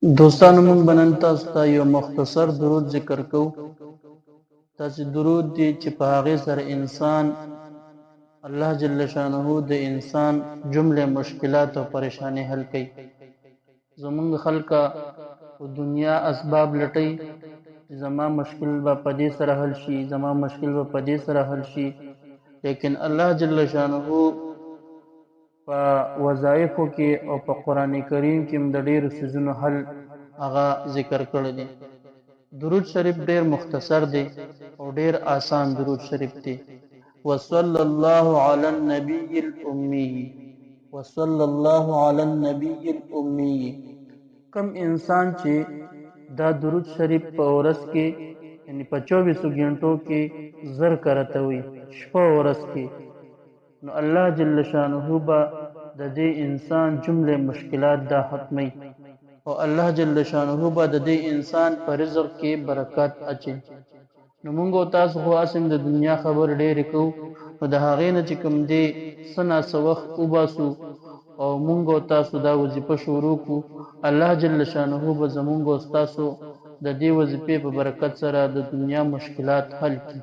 دوستانو موږ به نن تاسو ته یو مختصر درود ذکر کوو. داسې درود دی چې په هغې سره انسان الله جل شانه د انسان جمله مشکلات او پریشانی حل کوي. زمونږ خلکه په دنیا اسباب لټي، زما مشکل به په دې سره حل شي، زما مشکل به په دې سره حل شي، لیکن الله جل شانه په وظایفو کې او په قرآن کریم کې د ډېرو څیزونو حل هغه ذکر کړی دی. درود شریف ډېر مختصر دی او ډېر آسان درود شریف دی. وصلی الله علی النبی الامی، وصلی الله علی النبی الامی. کم انسان چې دا درود شریف په ورځ کې یعنی په 24 غنټو کې زر کرته وي، شپه ورځ کې، نو الله جل شانه به د دې انسان جمله مشکلات دا ختمي او الله جل شانه به د دې انسان په رزق کې برکات اچي. نو موږ تاسو خو اسیم د دنیا خبر ډېر کو، نو د هغې نه چې کوم دی سنا سوخ وباسو او موږ تاسو دا وظیفه شروع کو. الله جل شانه به زموږ تاسو د دې وظیفې په برکت سره د دنیا مشکلات حل کړي.